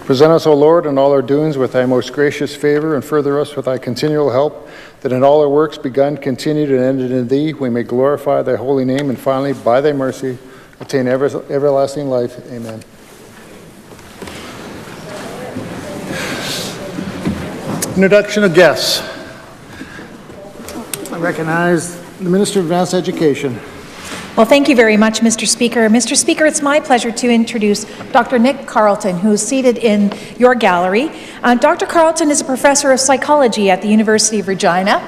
Present us, O Lord, in all our doings with thy most gracious favor, and further us with thy continual help, that in all our works begun, continued, and ended in thee, we may glorify thy holy name, and finally, by thy mercy, attain everlasting life. Amen. Introduction of guests. I recognize the Minister of Advanced Education. Well, thank you very much, Mr. Speaker. Mr. Speaker, it's my pleasure to introduce Dr. Nick Carleton, who is seated in your gallery. Dr. Carleton is a professor of psychology at the University of Regina.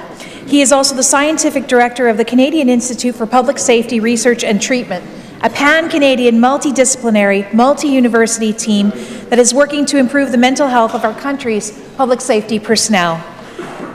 He is also the scientific director of the Canadian Institute for Public Safety Research and Treatment, a pan-Canadian, multidisciplinary, multi-university team that is working to improve the mental health of our country's public safety personnel.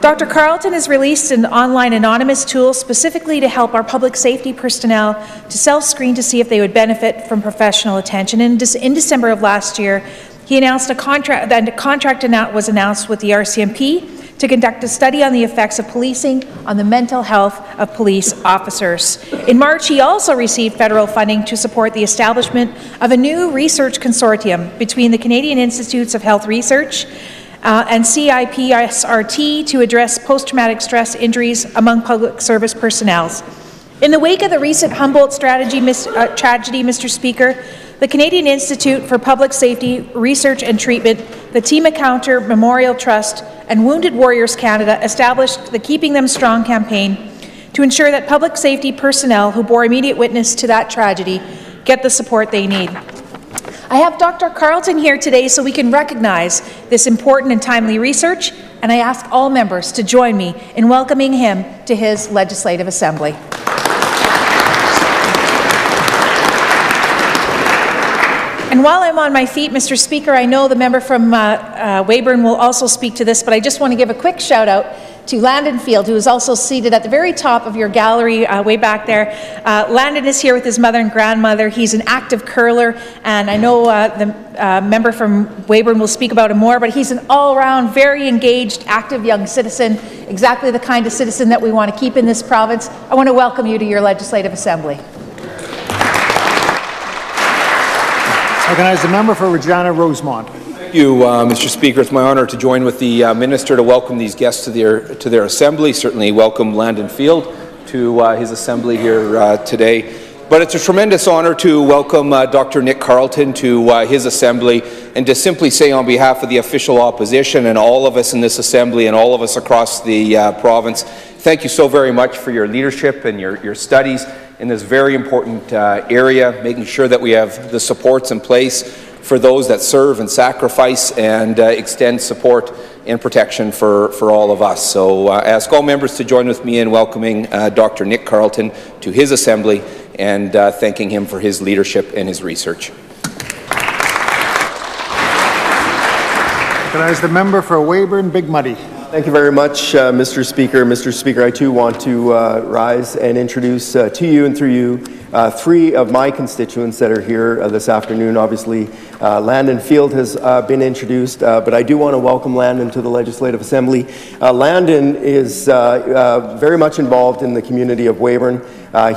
Dr. Carleton has released an online anonymous tool specifically to help our public safety personnel to self-screen to see if they would benefit from professional attention. In December of last year, he announced a contract was announced with the RCMP to conduct a study on the effects of policing on the mental health of police officers. In March, he also received federal funding to support the establishment of a new research consortium between the Canadian Institutes of Health Research and CIPSRT to address post-traumatic stress injuries among public service personnel. In the wake of the recent Humboldt tragedy, Mr. Speaker, the Canadian Institute for Public Safety Research and Treatment, the Team Encounter Memorial Trust, and Wounded Warriors Canada established the Keeping Them Strong campaign to ensure that public safety personnel who bore immediate witness to that tragedy get the support they need. I have Dr. Carleton here today so we can recognize this important and timely research, and I ask all members to join me in welcoming him to his Legislative Assembly. And while I'm on my feet, Mr. Speaker, I know the member from Weyburn will also speak to this, but I just want to give a quick shout out to Landon Field, who is also seated at the very top of your gallery way back there. Landon is here with his mother and grandmother. He's an active curler, and I know the member from Weyburn will speak about him more, but he's an all-around, very engaged, active young citizen, exactly the kind of citizen that we want to keep in this province. I want to welcome you to your Legislative Assembly. I recognize the member for Regina Rosemont. Thank you, Mr. Speaker. It's my honour to join with the Minister to welcome these guests to their assembly. Certainly welcome Landon Field to his assembly here today. But it's a tremendous honour to welcome Dr. Nick Carleton to his assembly, and to simply say on behalf of the official opposition and all of us in this assembly and all of us across the province, thank you so very much for your leadership and your studies in this very important area, making sure that we have the supports in place for those that serve and sacrifice and extend support and protection for all of us. So I ask all members to join with me in welcoming Dr. Nick Carleton to his assembly and thanking him for his leadership and his research. Recognize the member for Weyburn Big Muddy. Thank you very much, Mr. Speaker. Mr. Speaker, I too want to rise and introduce to you and through you three of my constituents that are here this afternoon. Obviously, Landon Field has been introduced, but I do want to welcome Landon to the Legislative Assembly. Landon is very much involved in the community of Weyburn.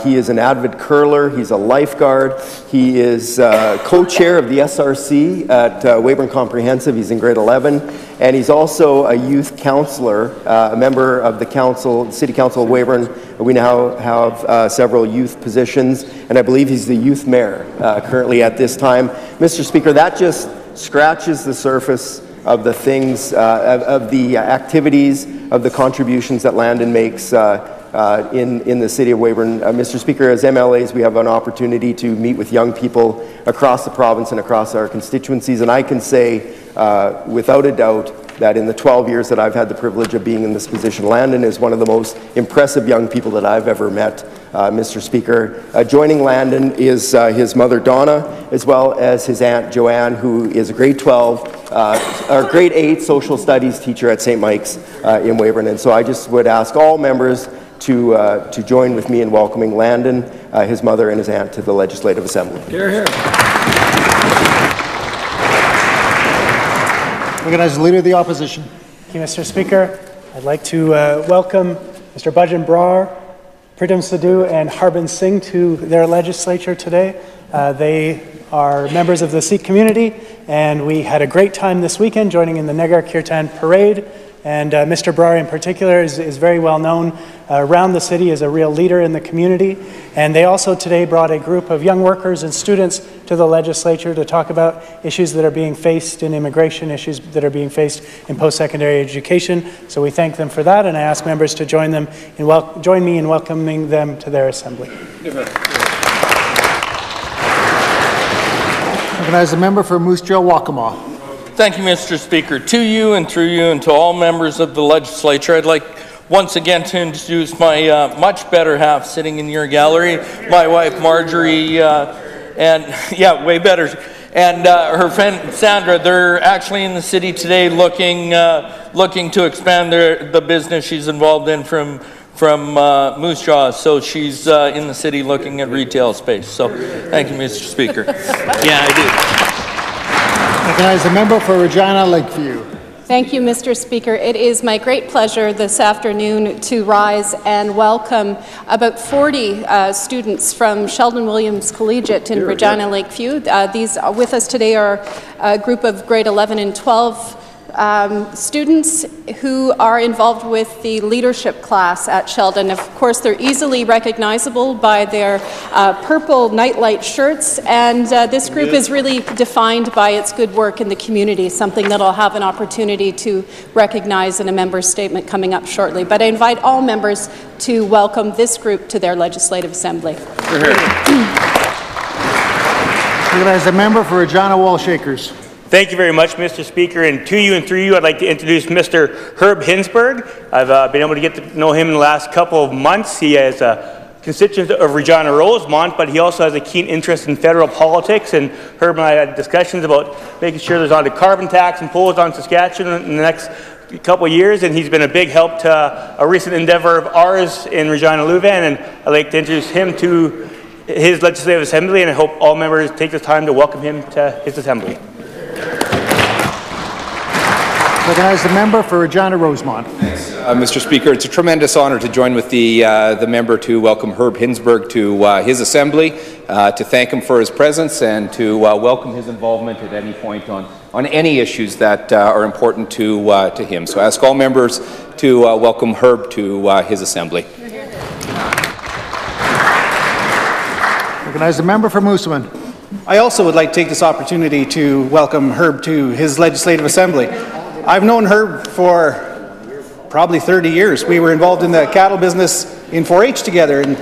He is an avid curler, he's a lifeguard, he is co-chair of the SRC at Weyburn Comprehensive, he's in grade 11, and he's also a youth councillor, a member of the City Council of Weyburn. We now have several youth positions, and I believe he's the youth mayor currently at this time. Mr. Speaker, that just scratches the surface of the things, of the activities, of the contributions that Landon makes in the City of Weyburn. Mr. Speaker, as MLAs, we have an opportunity to meet with young people across the province and across our constituencies, and I can say without a doubt that in the 12 years that I've had the privilege of being in this position, Landon is one of the most impressive young people that I've ever met, Mr. Speaker. Joining Landon is his mother Donna, as well as his aunt Joanne, who is a grade 12 or grade 8 social studies teacher at St. Mike's in Weyburn. And so I just would ask all members to join with me in welcoming Landon, his mother, and his aunt to the Legislative Assembly. Hear, hear. Recognize the Leader of the Opposition. Thank you, Mr. Speaker. I'd like to welcome Mr. Bhajan Brar, Pritam Sidhu, and Harbin Singh to their legislature today. They are members of the Sikh community, and we had a great time this weekend joining in the Nagar Kirtan Parade. And Mr. Brar in particular is very well known around the city as a real leader in the community. And they also today brought a group of young workers and students to the legislature to talk about issues that are being faced in immigration, issues that are being faced in post-secondary education. So we thank them for that, and I ask members to join me in welcoming them to their assembly. Recognize the member for Moose Jaw, Waccamaw. Thank you, Mr. Speaker. To you and through you and to all members of the legislature, I'd like once again to introduce my much better half sitting in your gallery, my wife Marjorie, and yeah, way better, and her friend Sandra. They're actually in the city today looking to expand the business she's involved in from Moose Jaw. So she's in the city looking at retail space. So thank you, Mr. Speaker. Yeah, I do. Recognize the member for Regina Lakeview. Thank you, Mr. Speaker. It is my great pleasure this afternoon to rise and welcome about 40 students from Sheldon Williams Collegiate in Regina Lakeview. These with us today are a group of grade 11 and 12 students who are involved with the leadership class at Sheldon. Of course, they're easily recognizable by their purple nightlight shirts, and this group is really defined by its good work in the community, something that I'll have an opportunity to recognize in a member's statement coming up shortly. But I invite all members to welcome this group to their Legislative Assembly. Recognize the member for Regina Wall Shakers. Thank you very much, Mr. Speaker, and to you and through you, I'd like to introduce Mr. Herb Hinsberg. I've been able to get to know him in the last couple of months. He is a constituent of Regina Rosemont, but he also has a keen interest in federal politics, and Herb and I had discussions about making sure there's not a carbon tax imposed on Saskatchewan in the next couple of years, and he's been a big help to a recent endeavor of ours in Regina Louvain, and I'd like to introduce him to his Legislative Assembly, and I hope all members take the time to welcome him to his Assembly. Recognize the member for Regina Rosemont. Mr. Speaker, it's a tremendous honour to join with the member to welcome Herb Hinsberg to his Assembly, to thank him for his presence, and to welcome his involvement at any point on any issues that are important to him. So I ask all members to welcome Herb to his Assembly. Recognize the member for Moosomin. I also would like to take this opportunity to welcome Herb to his Legislative Assembly. I've known Herb for probably 30 years. We were involved in the cattle business in 4-H together, and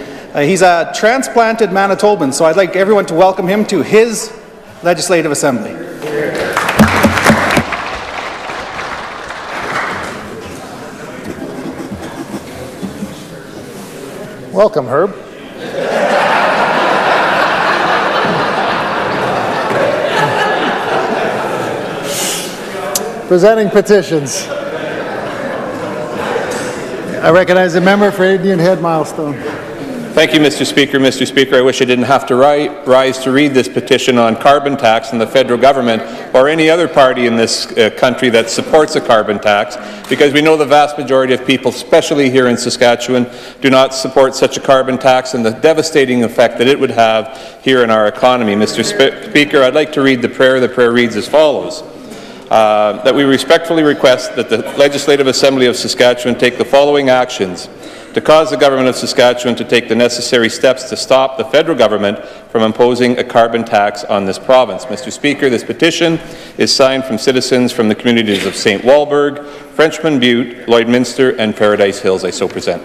he's a transplanted Manitoban, so I'd like everyone to welcome him to his Legislative Assembly. Welcome, Herb. Presenting petitions. I recognize the member for Indian Head Milestone. Thank you, Mr. Speaker. Mr. Speaker, I wish I didn't have to rise to read this petition on carbon tax and the federal government or any other party in this country that supports a carbon tax, because we know the vast majority of people, especially here in Saskatchewan, do not support such a carbon tax and the devastating effect that it would have here in our economy. Mr. Speaker, I'd like to read the prayer. The prayer reads as follows. That we respectfully request that the Legislative Assembly of Saskatchewan take the following actions to cause the Government of Saskatchewan to take the necessary steps to stop the federal government from imposing a carbon tax on this province. Mr. Speaker, this petition is signed from citizens from the communities of St. Walburg, Frenchman Butte, Lloydminster, and Paradise Hills. I so present.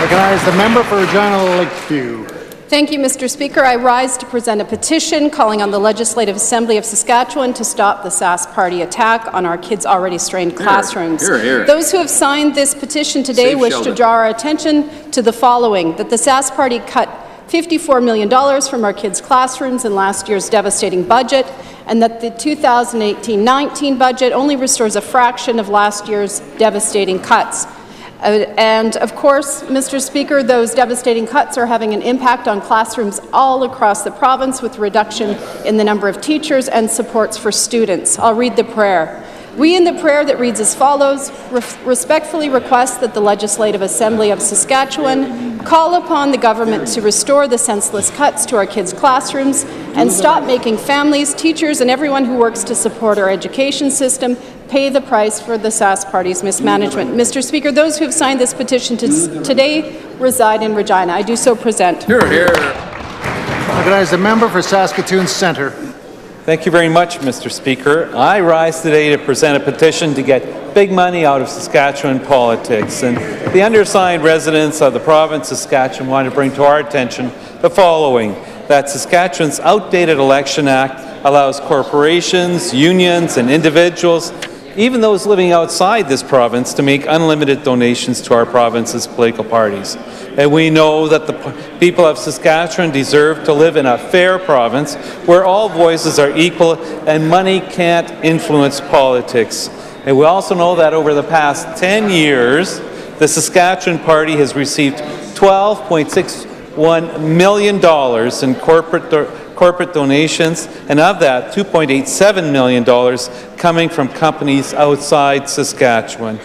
Recognize the member for Regina Lakeview. Thank you, Mr. Speaker. I rise to present a petition calling on the Legislative Assembly of Saskatchewan to stop the Sask Party attack on our kids' already strained classrooms. Those who have signed this petition today wish to draw our attention to the following: that the Sask Party cut $54 million from our kids' classrooms in last year's devastating budget, and that the 2018-19 budget only restores a fraction of last year's devastating cuts. And of course, Mr. Speaker, those devastating cuts are having an impact on classrooms all across the province, with reduction in the number of teachers and supports for students. I'll read the prayer. We, in the prayer that reads as follows, respectfully request that the Legislative Assembly of Saskatchewan call upon the government to restore the senseless cuts to our kids' classrooms and stop making families, teachers, and everyone who works to support our education system pay the price for the Sask Party's mismanagement. Mr. Speaker, those who have signed this petition today reside in Regina. I do so present. Hear, hear. Recognize the member for Saskatoon Centre. Thank you very much, Mr. Speaker. I rise today to present a petition to get big money out of Saskatchewan politics. And the undersigned residents of the province of Saskatchewan want to bring to our attention the following: that Saskatchewan's outdated Election Act allows corporations, unions, and individuals, even those living outside this province, to make unlimited donations to our province's political parties. And we know that the people of Saskatchewan deserve to live in a fair province where all voices are equal and money can't influence politics. And we also know that over the past 10 years, the Saskatchewan Party has received $12.61 million in corporate donations, and of that, $2.87 million coming from companies outside Saskatchewan.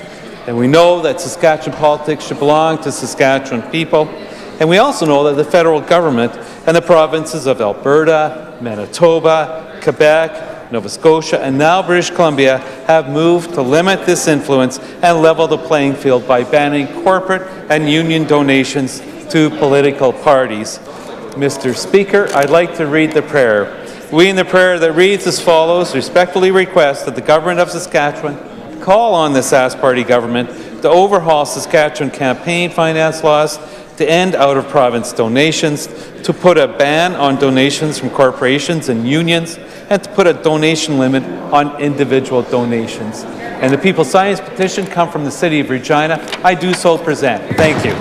And we know that Saskatchewan politics should belong to Saskatchewan people. And we also know that the federal government and the provinces of Alberta, Manitoba, Quebec, Nova Scotia, and now British Columbia have moved to limit this influence and level the playing field by banning corporate and union donations to political parties. Mr. Speaker, I'd like to read the prayer. We, in the prayer that reads as follows, respectfully request that the government of Saskatchewan call on the Sask Party government to overhaul Saskatchewan campaign finance laws, to end out-of-province donations, to put a ban on donations from corporations and unions, and to put a donation limit on individual donations. And the people signing this petition come from the city of Regina. I do so present. Thank you.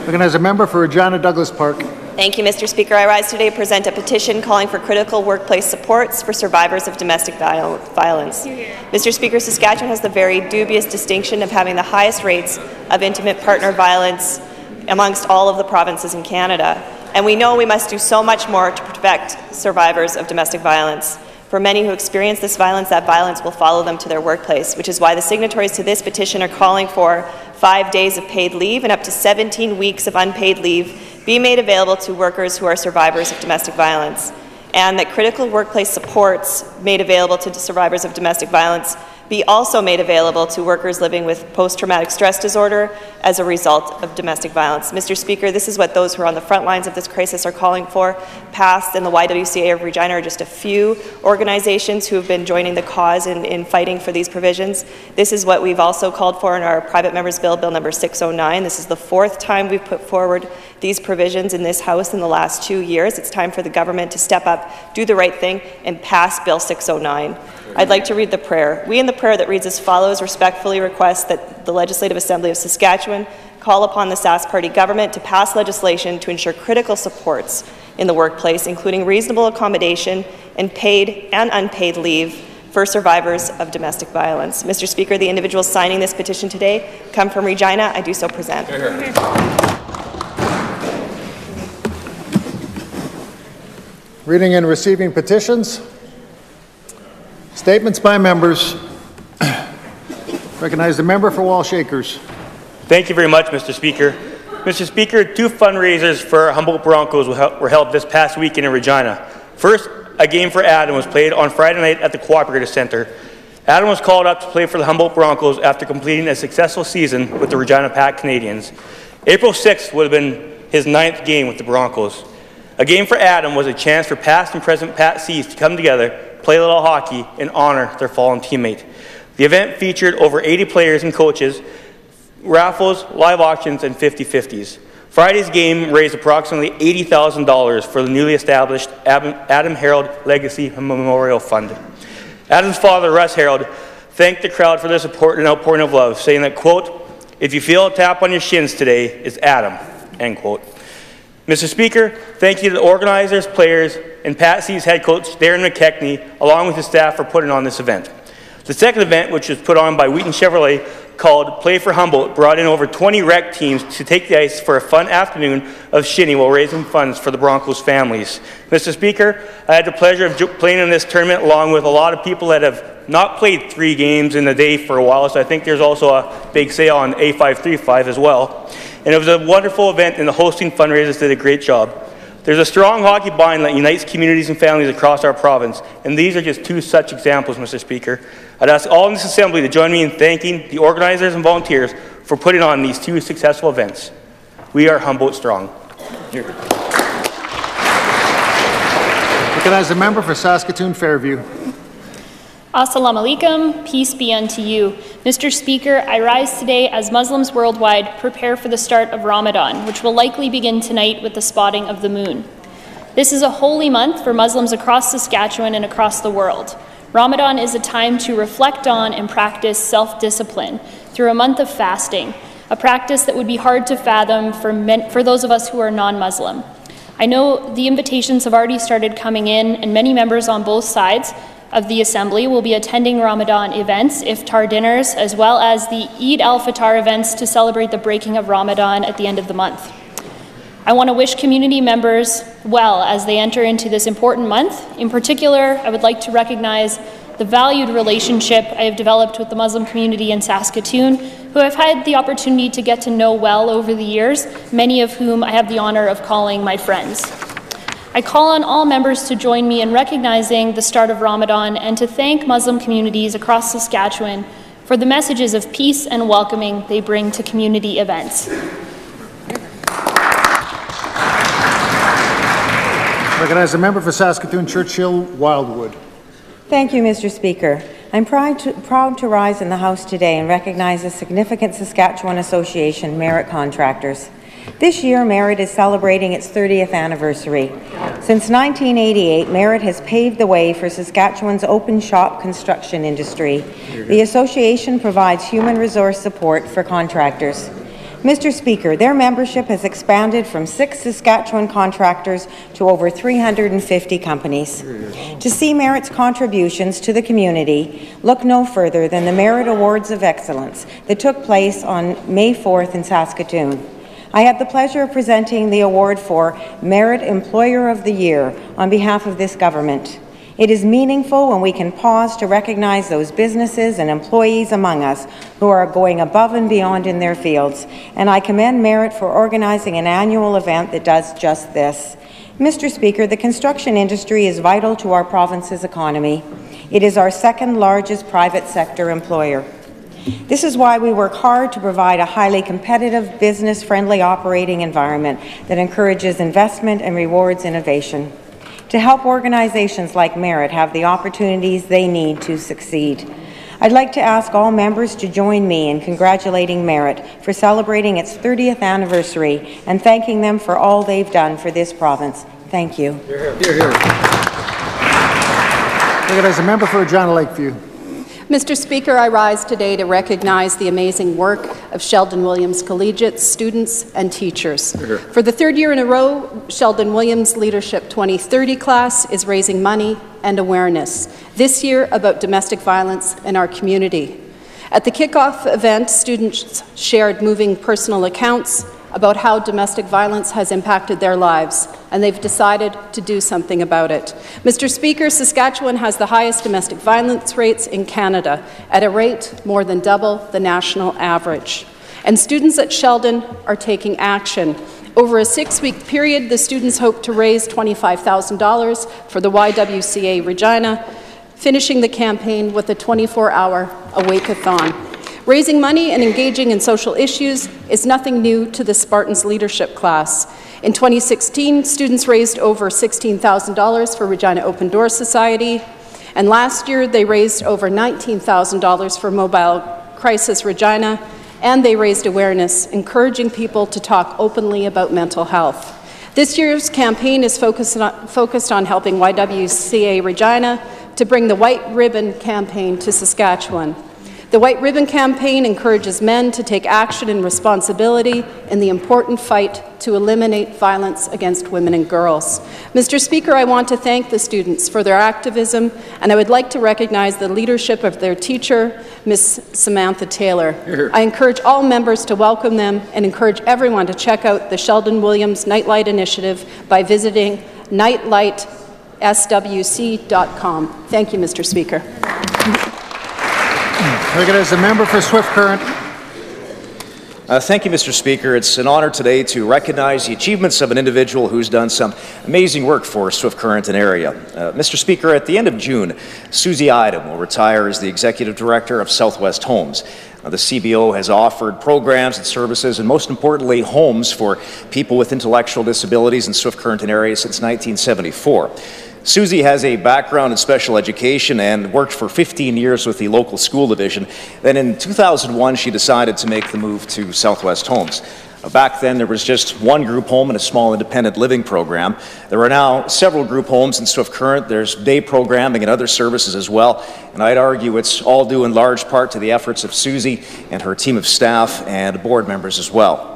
Recognize a member for Regina Douglas Park. Thank you, Mr. Speaker. I rise today to present a petition calling for critical workplace supports for survivors of domestic violence. Mr. Speaker, Saskatchewan has the very dubious distinction of having the highest rates of intimate partner violence amongst all of the provinces in Canada. And we know we must do so much more to protect survivors of domestic violence. For many who experience this violence, that violence will follow them to their workplace, which is why the signatories to this petition are calling for 5 days of paid leave and up to 17 weeks of unpaid leave be made available to workers who are survivors of domestic violence, and that critical workplace supports made available to survivors of domestic violence be also made available to workers living with post-traumatic stress disorder as a result of domestic violence. Mr. Speaker, this is what those who are on the front lines of this crisis are calling for. PAST and the YWCA of Regina are just a few organizations who have been joining the cause in fighting for these provisions. This is what we've also called for in our private member's bill, Bill number 609. This is the 4th time we've put forward these provisions in this House in the last 2 years. It's time for the government to step up, do the right thing, and pass Bill 609. I'd like to read the prayer. We, in the prayer that reads as follows, respectfully request that the Legislative Assembly of Saskatchewan call upon the Sask Party government to pass legislation to ensure critical supports in the workplace, including reasonable accommodation and paid and unpaid leave for survivors of domestic violence. Mr. Speaker, the individuals signing this petition today come from Regina. I do so present. Reading and receiving petitions. Statements by members. Recognize the member for Walsh Acres. Thank you very much, Mr. Speaker. Mr. Speaker, 2 fundraisers for Humboldt Broncos were held this past weekend in Regina. First, a game for Adam was played on Friday night at the Cooperative Centre. Adam was called up to play for the Humboldt Broncos after completing a successful season with the Regina Pack Canadians. April 6th would have been his 9th game with the Broncos. A game for Adam was a chance for past and present Pat C's to come together, play a little hockey, and honor their fallen teammate. The event featured over 80 players and coaches, raffles, live auctions, and 50-50s. Friday's game raised approximately $80,000 for the newly established Adam Harold Legacy Memorial Fund. Adam's father, Russ Harold, thanked the crowd for their support and outpouring of love, saying that, quote, "If you feel a tap on your shins today, it's Adam," end quote. Mr. Speaker, thank you to the organizers, players, and Pat C's head coach, Darren McKechnie, along with his staff for putting on this event. The second event, which was put on by Wheaton Chevrolet, called Play for Humboldt, brought in over 20 rec teams to take the ice for a fun afternoon of shinny while raising funds for the Broncos families. Mr. Speaker, I had the pleasure of playing in this tournament along with a lot of people that have not played 3 games in a day for a while, so I think there's also a big sale on A535 as well. And it was a wonderful event, and the hosting fundraisers did a great job. There's a strong hockey bond that unites communities and families across our province, and these are just 2 such examples, Mr. Speaker. I'd ask all in this Assembly to join me in thanking the organizers and volunteers for putting on these 2 successful events. We are Humboldt strong. Here. Recognize the member for Saskatoon Fairview. Assalamu alaikum, peace be unto you. Mr. Speaker, I rise today as Muslims worldwide prepare for the start of Ramadan, which will likely begin tonight with the spotting of the moon. This is a holy month for Muslims across Saskatchewan and across the world. Ramadan is a time to reflect on and practice self-discipline through a month of fasting, a practice that would be hard to fathom for those of us who are non-Muslim. I know the invitations have already started coming in, and many members on both sides of the Assembly will be attending Ramadan events, iftar dinners, as well as the Eid al-Fitr events to celebrate the breaking of Ramadan at the end of the month. I want to wish community members well as they enter into this important month. In particular, I would like to recognize the valued relationship I have developed with the Muslim community in Saskatoon, who I've had the opportunity to get to know well over the years, many of whom I have the honor of calling my friends. I call on all members to join me in recognizing the start of Ramadan and to thank Muslim communities across Saskatchewan for the messages of peace and welcoming they bring to community events. Recognize the member for Saskatoon Churchill Wildwood. Thank you, Mr. Speaker. I'm proud to rise in the House today and recognize a significant Saskatchewan association, Merit Contractors. This year, Merit is celebrating its 30th anniversary. Since 1988, Merit has paved the way for Saskatchewan's open shop construction industry. The association provides human resource support for contractors. Mr. Speaker, their membership has expanded from 6 Saskatchewan contractors to over 350 companies. To see Merit's contributions to the community, look no further than the Merit Awards of Excellence that took place on May 4th in Saskatoon. I had the pleasure of presenting the award for Merit Employer of the Year on behalf of this government. It is meaningful when we can pause to recognize those businesses and employees among us who are going above and beyond in their fields, and I commend Merit for organizing an annual event that does just this. Mr. Speaker, the construction industry is vital to our province's economy. It is our second largest private sector employer. This is why we work hard to provide a highly competitive, business-friendly operating environment that encourages investment and rewards innovation. To help organizations like Merit have the opportunities they need to succeed. I'd like to ask all members to join me in congratulating Merit for celebrating its 30th anniversary and thanking them for all they've done for this province. Thank you. Hear, hear. Hear, hear. Recognize a member for Regina Lakeview. Mr. Speaker, I rise today to recognize the amazing work of Sheldon Williams Collegiate students and teachers. For the 3rd year in a row, Sheldon Williams Leadership 2030 class is raising money and awareness, this year about domestic violence in our community. At the kickoff event, students shared moving personal accounts about how domestic violence has impacted their lives, and they've decided to do something about it. Mr. Speaker, Saskatchewan has the highest domestic violence rates in Canada, at a rate more than double the national average. And students at Sheldon are taking action. Over a 6-week period, the students hope to raise $25,000 for the YWCA Regina, finishing the campaign with a 24-hour Awake-a-thon. Raising money and engaging in social issues is nothing new to the Spartans leadership class. In 2016, students raised over $16,000 for Regina Open Door Society, and last year they raised over $19,000 for Mobile Crisis Regina, and they raised awareness, encouraging people to talk openly about mental health. This year's campaign is focused on helping YWCA Regina to bring the White Ribbon campaign to Saskatchewan. The White Ribbon campaign encourages men to take action and responsibility in the important fight to eliminate violence against women and girls. Mr. Speaker, I want to thank the students for their activism, and I would like to recognize the leadership of their teacher, Ms. Samantha Taylor. I encourage all members to welcome them and encourage everyone to check out the Sheldon Williams Nightlight Initiative by visiting nightlight swc.com. Thank you, Mr. Speaker. Recognize the member for Swift Current. Thank you, Mr. Speaker. It's an honor today to recognize the achievements of an individual who's done some amazing work for Swift Current and area. Mr. Speaker, at the end of June, Susie Idem will retire as the Executive Director of Southwest Homes. The CBO has offered programs and services, and most importantly, homes for people with intellectual disabilities in Swift Current and area since 1974. Susie has a background in special education and worked for 15 years with the local school division. Then in 2001, she decided to make the move to Southwest Homes. Back then, there was just one group home and a small independent living program. There are now several group homes in Swift Current. There's day programming and other services as well. And I'd argue it's all due in large part to the efforts of Susie and her team of staff and board members as well.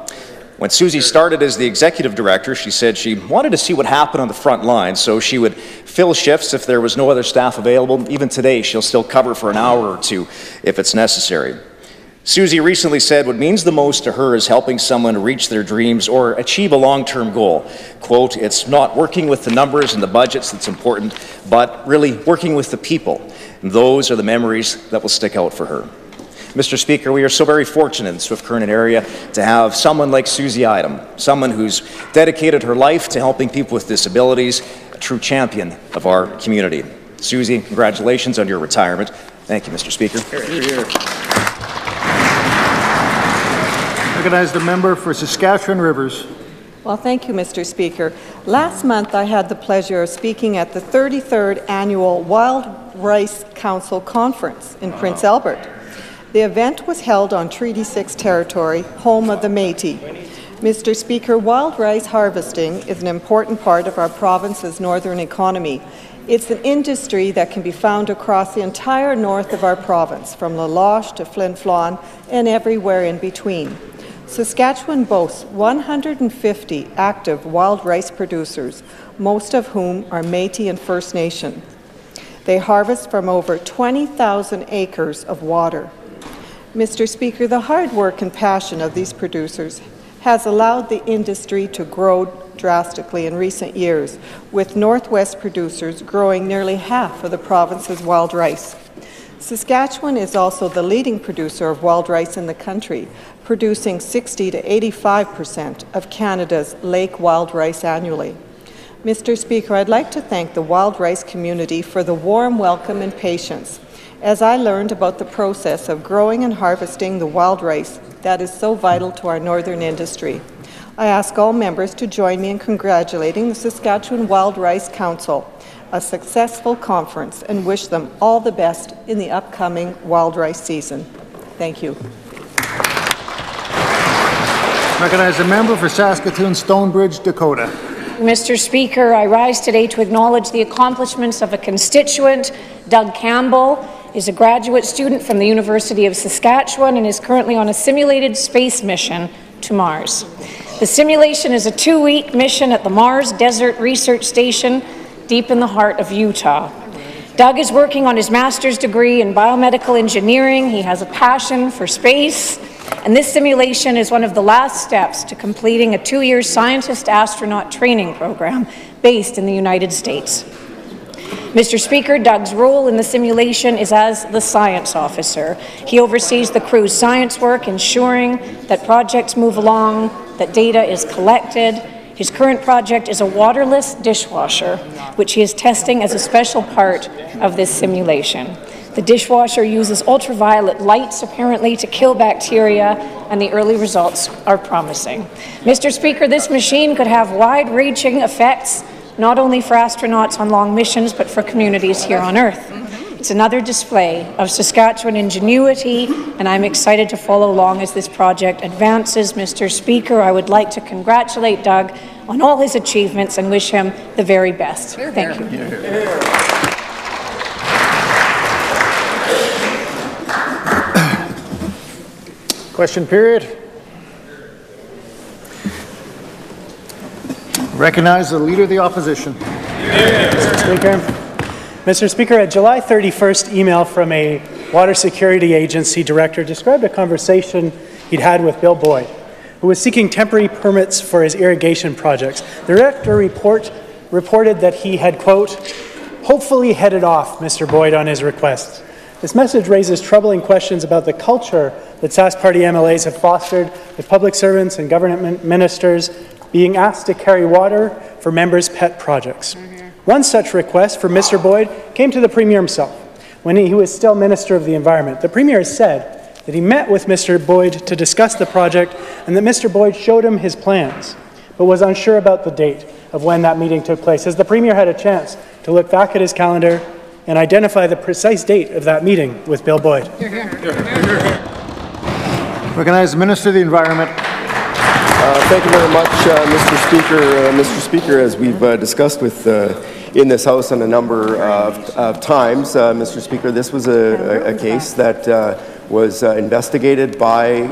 When Susie started as the executive director, she said she wanted to see what happened on the front line, so she would fill shifts if there was no other staff available. Even today, she'll still cover for an hour or two if it's necessary. Susie recently said what means the most to her is helping someone reach their dreams or achieve a long-term goal. Quote, "It's not working with the numbers and the budgets that's important, but really working with the people. And those are the memories that will stick out for her." Mr. Speaker, we are so very fortunate in the Swift Current area to have someone like Susie Idem, someone who's dedicated her life to helping people with disabilities, a true champion of our community. Susie, congratulations on your retirement. Thank you, Mr. Speaker. Recognize the member for Saskatchewan Rivers. Well, thank you, Mr. Speaker. Last month, I had the pleasure of speaking at the 33rd Annual Wild Rice Council Conference in Prince Albert. The event was held on Treaty 6 territory, home of the Métis. Mr. Speaker, wild rice harvesting is an important part of our province's northern economy. It's an industry that can be found across the entire north of our province, from La Loche to Flin Flon and everywhere in between. Saskatchewan boasts 150 active wild rice producers, most of whom are Métis and First Nation. They harvest from over 20,000 acres of water. Mr. Speaker, the hard work and passion of these producers has allowed the industry to grow drastically in recent years, with Northwest producers growing nearly half of the province's wild rice. Saskatchewan is also the leading producer of wild rice in the country, producing 60 to 85% of Canada's lake wild rice annually. Mr. Speaker, I'd like to thank the wild rice community for the warm welcome and patience as I learned about the process of growing and harvesting the wild rice that is so vital to our northern industry. I ask all members to join me in congratulating the Saskatchewan Wild Rice Council, a successful conference, and wish them all the best in the upcoming wild rice season. Thank you. Recognize the member for Saskatoon Stonebridge, Dakota. Mr. Speaker, I rise today to acknowledge the accomplishments of a constituent. Doug Campbell is a graduate student from the University of Saskatchewan and is currently on a simulated space mission to Mars. The simulation is a 2-week mission at the Mars Desert Research Station deep in the heart of Utah. Doug is working on his master's degree in biomedical engineering. He has a passion for space, and this simulation is one of the last steps to completing a 2-year scientist-astronaut training program based in the United States. Mr. Speaker, Doug's role in the simulation is as the science officer. He oversees the crew's science work, ensuring that projects move along, that data is collected. His current project is a waterless dishwasher, which he is testing as a special part of this simulation. The dishwasher uses ultraviolet lights, apparently, to kill bacteria, and the early results are promising. Mr. Speaker, this machine could have wide-reaching effects, not only for astronauts on long missions, but for communities here on Earth. It's another display of Saskatchewan ingenuity, and I'm excited to follow along as this project advances. Mr. Speaker, I would like to congratulate Doug on all his achievements and wish him the very best. Thank you. Question period. Recognize the Leader of the Opposition. Mr. Speaker, a July 31st email from a water security agency director described a conversation he'd had with Bill Boyd, who was seeking temporary permits for his irrigation projects. The director reported that he had, quote, hopefully headed off Mr. Boyd on his request. This message raises troubling questions about the culture that Sask Party MLAs have fostered with public servants and government ministers being asked to carry water for members' pet projects. One such request for Mr. Boyd came to the Premier himself when he was still Minister of the Environment. The Premier has said that he met with Mr. Boyd to discuss the project and that Mr. Boyd showed him his plans, but was unsure about the date of when that meeting took place. Has the Premier had a chance to look back at his calendar and identify the precise date of that meeting with Bill Boyd? Recognize the Minister of the Environment. Thank you very much, Mr. Speaker. Mr. Speaker, as we've discussed with in this House on a number of times, Mr. Speaker, this was a case that was investigated by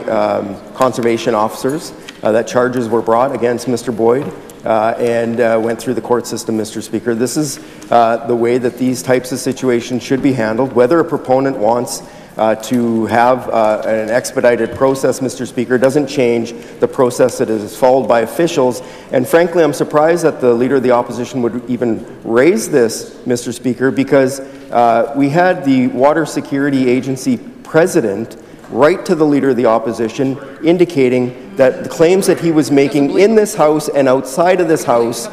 conservation officers, that charges were brought against Mr. Boyd and went through the court system, Mr. Speaker. This is the way that these types of situations should be handled. Whether a proponent wants to have an expedited process, Mr. Speaker, doesn't change the process that is followed by officials. And frankly, I'm surprised that the Leader of the Opposition would even raise this, Mr. Speaker, because we had the Water Security Agency President write to the Leader of the Opposition indicating that the claims that he was making in this House and outside of this House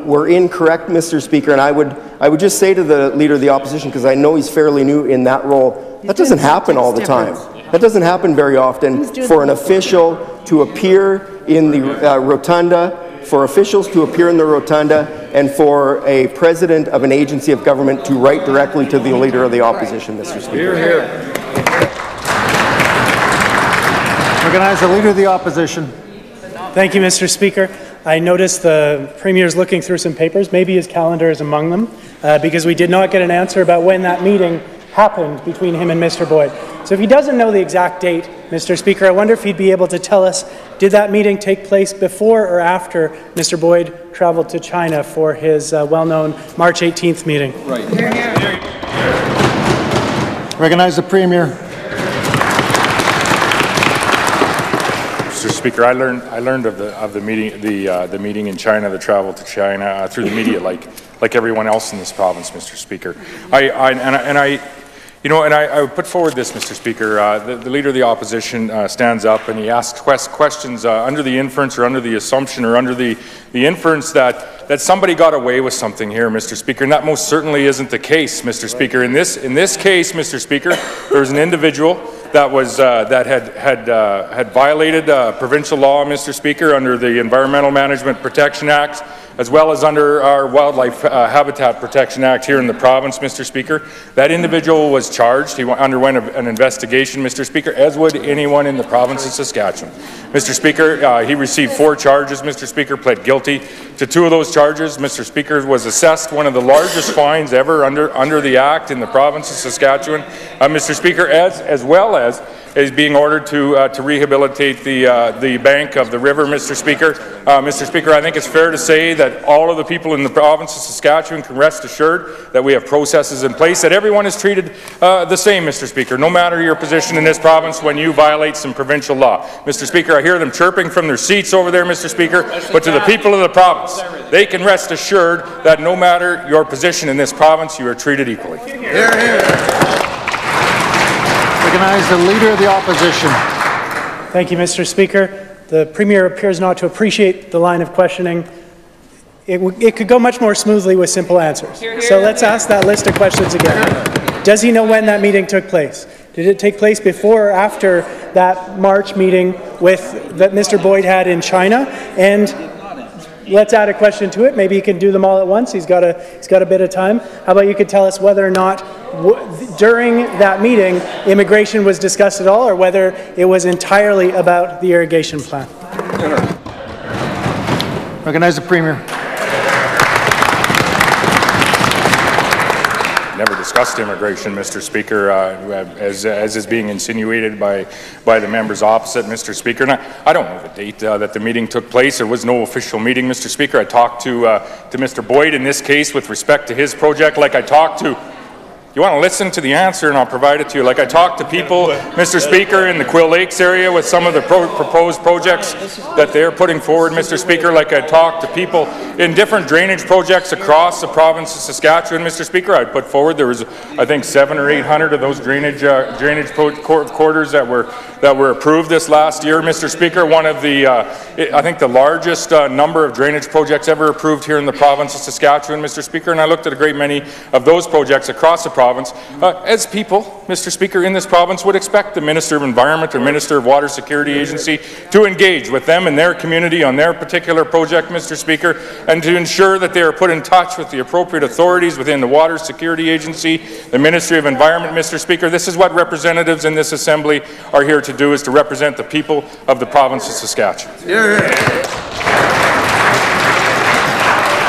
were incorrect, Mr. Speaker. And I would just say to the Leader of the Opposition, because I know he's fairly new in that role, that doesn't happen all the time. That doesn't happen very often for an official to appear in the rotunda, for officials to appear in the rotunda, and for a president of an agency of government to write directly to the Leader of the Opposition, Mr. Speaker. Hear, hear. Recognize the Leader of the Opposition. Thank you, Mr. Speaker. I noticed the Premier is looking through some papers. Maybe his calendar is among them, because we did not get an answer about when that meeting happened between him and Mr. Boyd. So if he doesn't know the exact date, Mr. Speaker, I wonder if he'd be able to tell us, did that meeting take place before or after Mr. Boyd traveled to China for his well-known March 18th meeting? Right. Recognize the Premier. Mr. Speaker, I learned of the meeting in China, the travel to China through the media, like everyone else in this province, Mr. Speaker. I would put forward this, Mr. Speaker. The Leader of the Opposition stands up and he asks questions under the inference or under the assumption or under the inference that somebody got away with something here, Mr. Speaker, and that most certainly isn't the case, Mr. Speaker. In this case, Mr. Speaker, there was an individual that was had violated provincial law, Mr. Speaker, under the Environmental Management Protection Act, as well as under our Wildlife Habitat Protection Act here in the province, Mr. Speaker. That individual was charged. He underwent an investigation, Mr. Speaker, as would anyone in the province of Saskatchewan. Mr. Speaker, he received 4 charges, Mr. Speaker, pled guilty to 2 of those charges. Mr. Speaker, was assessed one of the largest fines ever under the Act in the province of Saskatchewan, Mr. Speaker, as well as is being ordered to rehabilitate the bank of the river, Mr. Speaker. Mr. Speaker, I think it's fair to say that all of the people in the province of Saskatchewan can rest assured that we have processes in place, that everyone is treated the same, Mr. Speaker, no matter your position in this province when you violate some provincial law. Mr. Speaker, I hear them chirping from their seats over there, Mr. Speaker, but to the people of the province, they can rest assured that no matter your position in this province, you are treated equally. Hear, hear. Recognize the Leader of the Opposition. Thank you, Mr. Speaker. The Premier appears not to appreciate the line of questioning. It could go much more smoothly with simple answers. So let's ask that list of questions again. Does he know when that meeting took place? Did it take place before or after that March meeting that Mr. Boyd had in China? And let's add a question to it. Maybe he can do them all at once. He's got a bit of time. How about you could tell us whether or not during that meeting immigration was discussed at all, or whether it was entirely about the irrigation plan? Recognize the Premier. Never discussed immigration, Mr. Speaker, as is being insinuated by the members opposite, Mr. Speaker. And I don't know the date that the meeting took place. There was no official meeting, Mr. Speaker. I talked to Mr. Boyd in this case with respect to his project, like I talked to You want to listen to the answer, and I'll provide it to you. Like I talked to people, Mr. Speaker, in the Quill Lakes area with some of the proposed projects that they're putting forward, Mr. Speaker. Like I talked to people in different drainage projects across the province of Saskatchewan, Mr. Speaker. I put forward there was, I think, 700 or 800 of those drainage corridors that were approved this last year, Mr. Speaker. One of the, I think, the largest number of drainage projects ever approved here in the province of Saskatchewan, Mr. Speaker. And I looked at a great many of those projects across the province. As people, Mr. Speaker, in this province would expect the Minister of Environment or Minister of Water Security Agency to engage with them and their community on their particular project, Mr. Speaker, and to ensure that they are put in touch with the appropriate authorities within the Water Security Agency, the Ministry of Environment, Mr. Speaker. This is what representatives in this Assembly are here to do, is to represent the people of the province of Saskatchewan.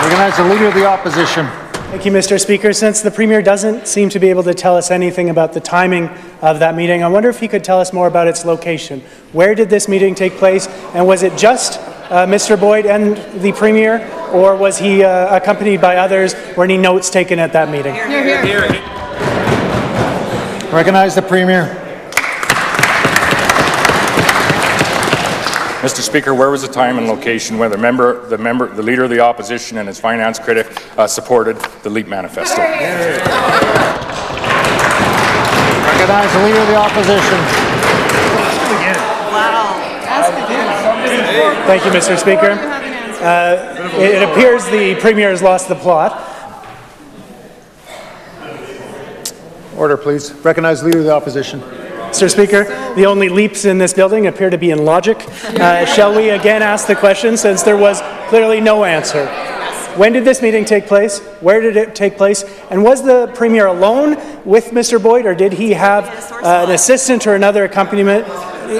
Recognize the Leader of the Opposition. Thank you, Mr. Speaker. Since the Premier doesn't seem to be able to tell us anything about the timing of that meeting, I wonder if he could tell us more about its location. Where did this meeting take place, and was it just Mr. Boyd and the Premier, or was he accompanied by others? Were any notes taken at that meeting? Recognize the Premier. Mr. Speaker, where was the time and location when the Leader of the Opposition and his finance critic supported the LEAP manifesto? Recognize the Leader of the Opposition. Thank you, Mr. Speaker. It appears the Premier has lost the plot. Order, please. Recognize the Leader of the Opposition. Mr. Speaker, the only leaps in this building appear to be in logic. Shall we again ask the question, since there was clearly no answer? When did this meeting take place? Where did it take place? And was the Premier alone with Mr. Boyd, or did he have an assistant or another accompaniment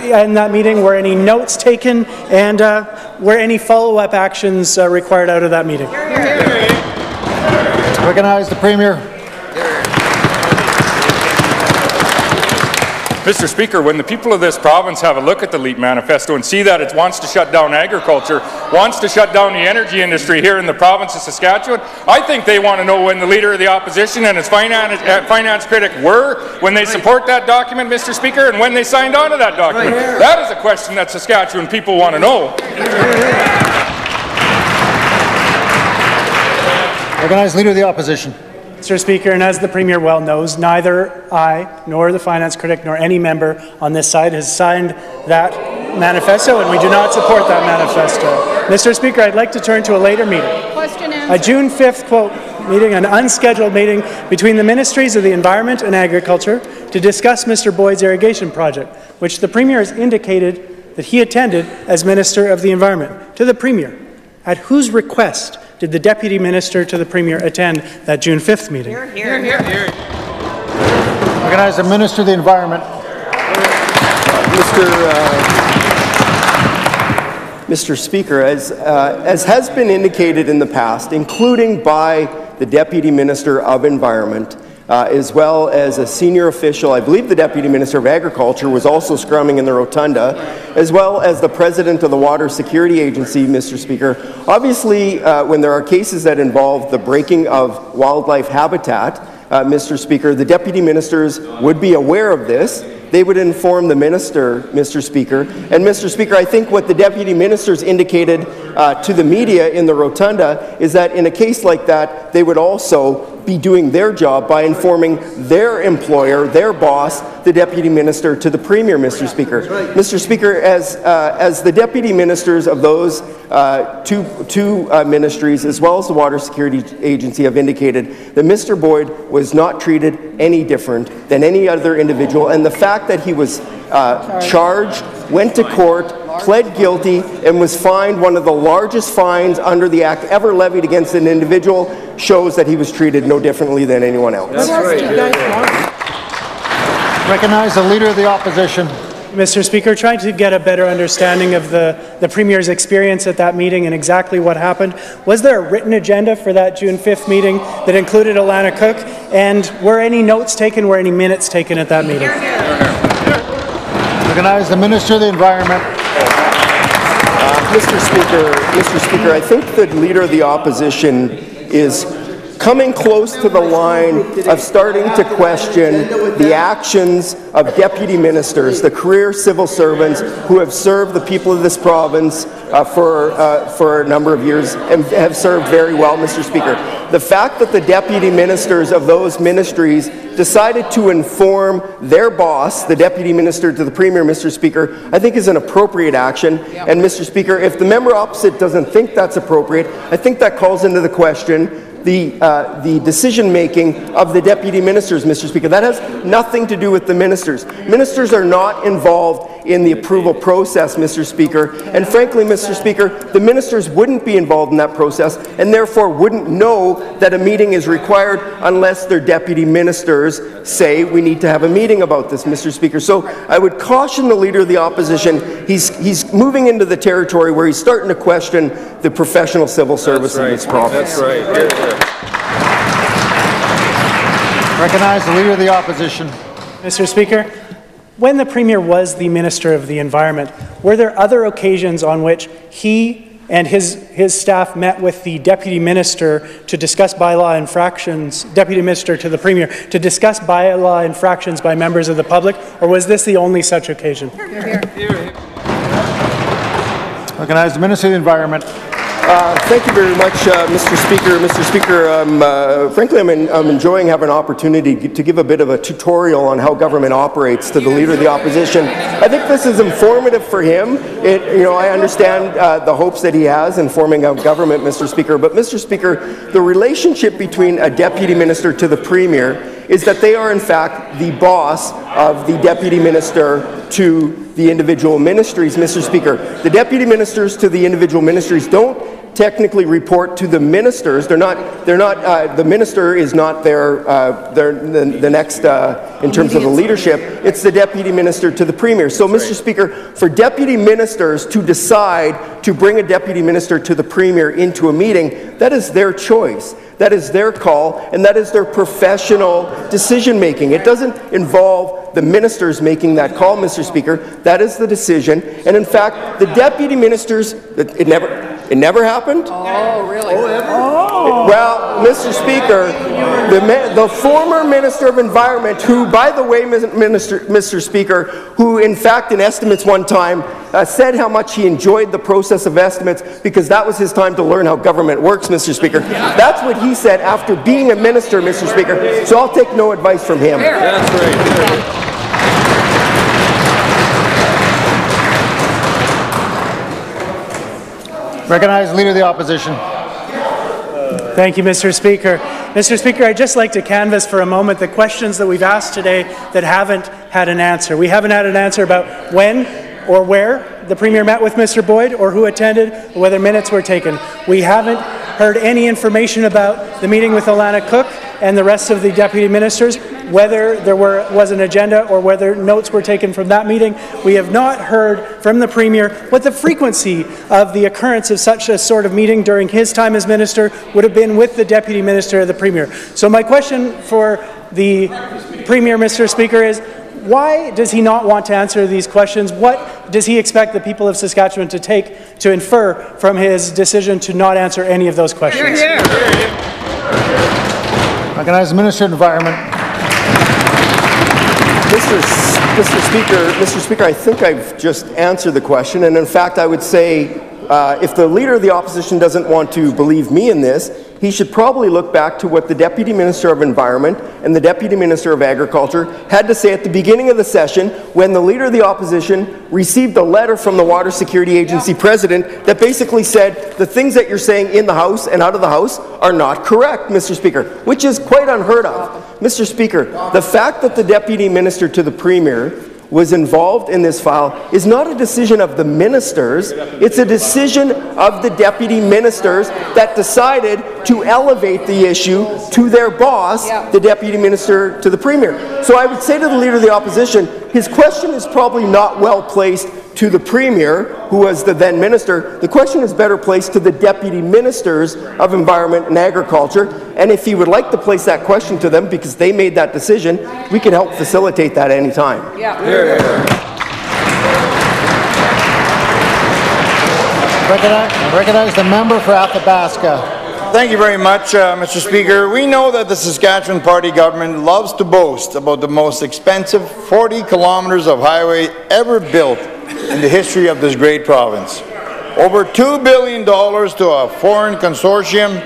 in that meeting? Were any notes taken, and were any follow-up actions required out of that meeting? Recognize the Premier. Mr. Speaker, when the people of this province have a look at the LEAP manifesto and see that it wants to shut down agriculture, wants to shut down the energy industry here in the province of Saskatchewan, I think they want to know when the Leader of the Opposition and his finance critic were when they support that document, Mr. Speaker, and when they signed on to that document. That is a question that Saskatchewan people want to know. Recognize Leader of the Opposition. Mr. Speaker, and as the Premier well knows, neither I nor the finance critic nor any member on this side has signed that manifesto, and we do not support that manifesto. Mr. Speaker, I'd like to turn to a later meeting. A June 5th meeting, an unscheduled meeting between the Ministries of the Environment and Agriculture to discuss Mr. Boyd's irrigation project, which the Premier has indicated that he attended as Minister of the Environment. To the Premier, at whose request did the Deputy Minister to the Premier attend that June 5th meeting? Recognize the Minister of the Environment. Mr. Speaker, as has been indicated in the past, including by the Deputy Minister of Environment, as well as a senior official, I believe the Deputy Minister of Agriculture was also scrumming in the rotunda, as well as the President of the Water Security Agency, Mr. Speaker. Obviously, when there are cases that involve the breaking of wildlife habitat, Mr. Speaker, the Deputy Ministers would be aware of this. They would inform the Minister, Mr. Speaker. And Mr. Speaker, I think what the Deputy Ministers indicated to the media in the rotunda is that in a case like that, they would also be doing their job by informing their employer, their boss, the Deputy Minister, to the Premier, Mr. Speaker. Mr. Speaker, as the Deputy Ministers of those two ministries, as well as the Water Security Agency, have indicated that Mr. Boyd was not treated any different than any other individual, and the fact that he was charged, went to court, pled guilty, and was fined one of the largest fines under the Act ever levied against an individual shows that he was treated no differently than anyone else. That's right. Recognize the Leader of the Opposition. Mr. Speaker, trying to get a better understanding of the Premier's experience at that meeting and exactly what happened, was there a written agenda for that June 5th meeting that included Alana Cook, and were any notes taken, were any minutes taken at that meeting? Recognize the Minister of the Environment. Mr. Speaker, I think the Leader of the Opposition is coming close to the line of starting to question the actions of deputy ministers, the career civil servants who have served the people of this province for a number of years and have served very well, Mr. Speaker. The fact that the deputy ministers of those ministries decided to inform their boss, the deputy minister to the premier, Mr. Speaker, I think is an appropriate action. And Mr. Speaker, if the member opposite doesn't think that's appropriate, I think that calls into the question the decision-making of the deputy ministers, Mr. Speaker. That has nothing to do with the ministers. Ministers are not involved in the approval process, Mr. Speaker. And frankly, Mr. Speaker, the ministers wouldn't be involved in that process and therefore wouldn't know that a meeting is required unless their deputy ministers say we need to have a meeting about this, Mr. Speaker. So I would caution the Leader of the Opposition. He's moving into the territory where he's starting to question the professional civil service in this province. That's right. Recognize the Leader of the Opposition. Mr. Speaker, when the Premier was the Minister of the Environment, were there other occasions on which he and his staff met with the Deputy Minister to discuss bylaw infractions, Deputy Minister to the Premier, to discuss bylaw infractions by members of the public, or was this the only such occasion? Recognize the Minister of the Environment. Thank you very much, Mr. Speaker. Mr. Speaker, frankly, I'm enjoying having an opportunity to give a bit of a tutorial on how government operates to the Leader of the Opposition. I think this is informative for him. I understand the hopes that he has in forming a government, Mr. Speaker. But, Mr. Speaker, the relationship between a deputy minister to the Premier is that they are, in fact, the boss of the deputy minister to the individual ministries, Mr. Speaker. The deputy ministers to the individual ministries don't technically report to the ministers. The minister is not the next in terms of the leadership. It's the deputy minister to the Premier. So, Mr. Speaker, for deputy ministers to decide to bring a deputy minister to the Premier into a meeting, that is their choice. That is their call, and that is their professional decision-making. It doesn't involve the ministers making that call, Mr. Speaker. That is the decision. And in fact, the deputy ministers, it never happened? Oh, really? Well, Mr. Speaker, the former Minister of Environment, who, by the way, Mr. Speaker, who in fact in estimates one time said how much he enjoyed the process of estimates because that was his time to learn how government works, Mr. Speaker. That's what he said after being a minister, Mr. Speaker. So I'll take no advice from him. That's right. Recognize the Leader of the Opposition. Thank you, Mr. Speaker. Mr. Speaker, I'd just like to canvass for a moment the questions that we've asked today that haven't had an answer. We haven't had an answer about when or where the Premier met with Mr. Boyd, or who attended, or whether minutes were taken. We haven't heard any information about the meeting with Alana Cook and the rest of the deputy ministers, whether there was an agenda or whether notes were taken from that meeting. We have not heard from the Premier what the frequency of the occurrence of such a sort of meeting during his time as minister would have been with the deputy minister of the Premier. So my question for the Premier, Mr. Speaker, is why does he not want to answer these questions? What does he expect the people of Saskatchewan to take to infer from his decision to not answer any of those questions? Recognize the Minister of Environment. Mr. Speaker, I think I've just answered the question, and in fact I would say if the Leader of the Opposition doesn't want to believe me in this, he should probably look back to what the Deputy Minister of Environment and the Deputy Minister of Agriculture had to say at the beginning of the session when the Leader of the Opposition received a letter from the Water Security Agency President that basically said the things that you're saying in the House and out of the House are not correct, Mr. Speaker, which is quite unheard of. Mr. Speaker, the fact that the Deputy Minister to the Premier was involved in this file is not a decision of the ministers, it's a decision of the deputy ministers that decided to elevate the issue to their boss, the deputy minister to the Premier. So I would say to the Leader of the Opposition, his question is probably not well placed to the Premier, who was the then minister. The question is better placed to the deputy ministers of Environment and Agriculture, and if he would like to place that question to them because they made that decision, we can help facilitate that any time. Recognize the member for Athabasca. Thank you very much, Mr. Speaker. We know that the Saskatchewan Party government loves to boast about the most expensive 40 kilometres of highway ever built in the history of this great province. Over $2 billion to a foreign consortium,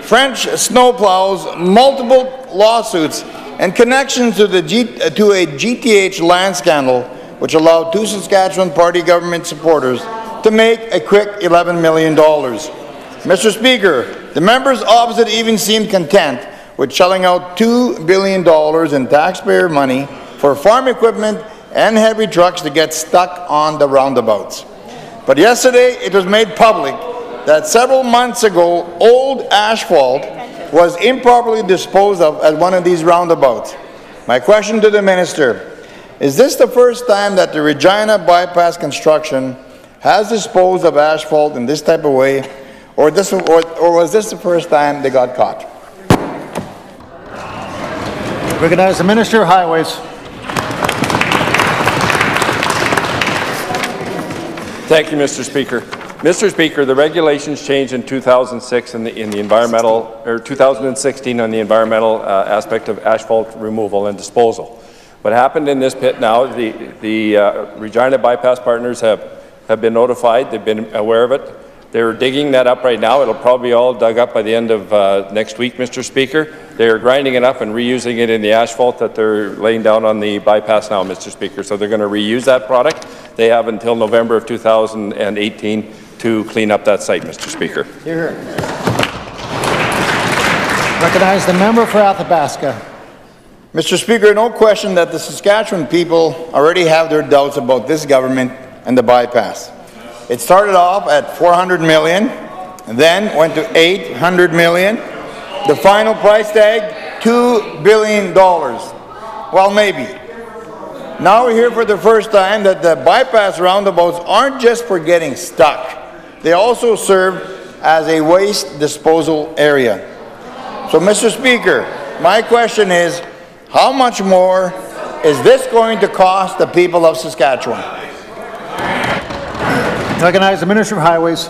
French snowplows, multiple lawsuits, and connections to a GTH land scandal, which allowed two Saskatchewan Party government supporters to make a quick $11 million. Mr. Speaker, the members opposite even seemed content with shelling out $2 billion in taxpayer money for farm equipment and heavy trucks to get stuck on the roundabouts. But yesterday it was made public that several months ago old asphalt was improperly disposed of at one of these roundabouts. My question to the minister, is this the first time that the Regina bypass construction has disposed of asphalt in this type of way, or was this the first time they got caught? Recognize the Minister of Highways. Thank you, Mr. Speaker. Mr. Speaker, the regulations changed in 2006 in the environmental, or 2016 on the environmental aspect of asphalt removal and disposal. What happened in this pit now, the Regina Bypass partners have been notified. They've been aware of it. They're digging that up right now. It'll probably be all dug up by the end of next week, Mr. Speaker. They're grinding it up and reusing it in the asphalt that they're laying down on the bypass now, Mr. Speaker. So they're going to reuse that product. They have until November of 2018 to clean up that site, Mr. Speaker. Here. Recognize the member for Athabasca. Mr. Speaker, no question that the Saskatchewan people already have their doubts about this government and the bypass. It started off at $400 million, then went to $800 million. The final price tag, $2 billion. Well, maybe. Now we hear for the first time that the bypass roundabouts aren't just for getting stuck. They also serve as a waste disposal area. So, Mr. Speaker, my question is, how much more is this going to cost the people of Saskatchewan? Recognize the Minister of Highways.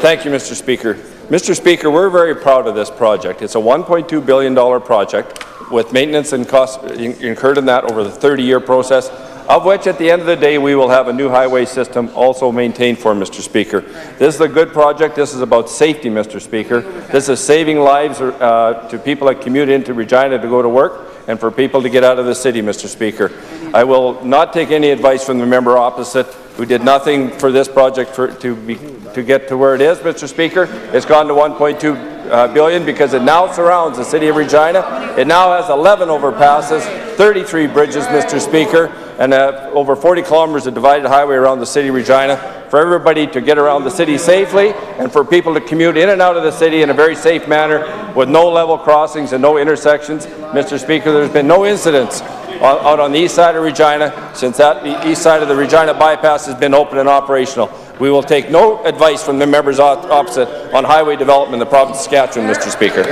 Thank you, Mr. Speaker. Mr. Speaker, we're very proud of this project. It's a $1.2 billion project with maintenance and costs incurred in that over the 30-year process, of which at the end of the day we will have a new highway system also maintained for, Mr. Speaker. This is a good project. This is about safety, Mr. Speaker. This is saving lives to people that commute into Regina to go to work and for people to get out of the city, Mr. Speaker. I will not take any advice from the member opposite who did nothing for this project to get to where it is, Mr. Speaker. It's gone to $1.2 billion because it now surrounds the city of Regina. It now has 11 overpasses, 33 bridges, Mr. Speaker, and over 40 kilometres of divided highway around the city of Regina for everybody to get around the city safely and for people to commute in and out of the city in a very safe manner with no level crossings and no intersections. Mr. Speaker, there's been no incidents out on the east side of Regina since the east side of the Regina bypass has been open and operational. We will take no advice from the members opposite on highway development in the province of Saskatchewan, Mr. Speaker.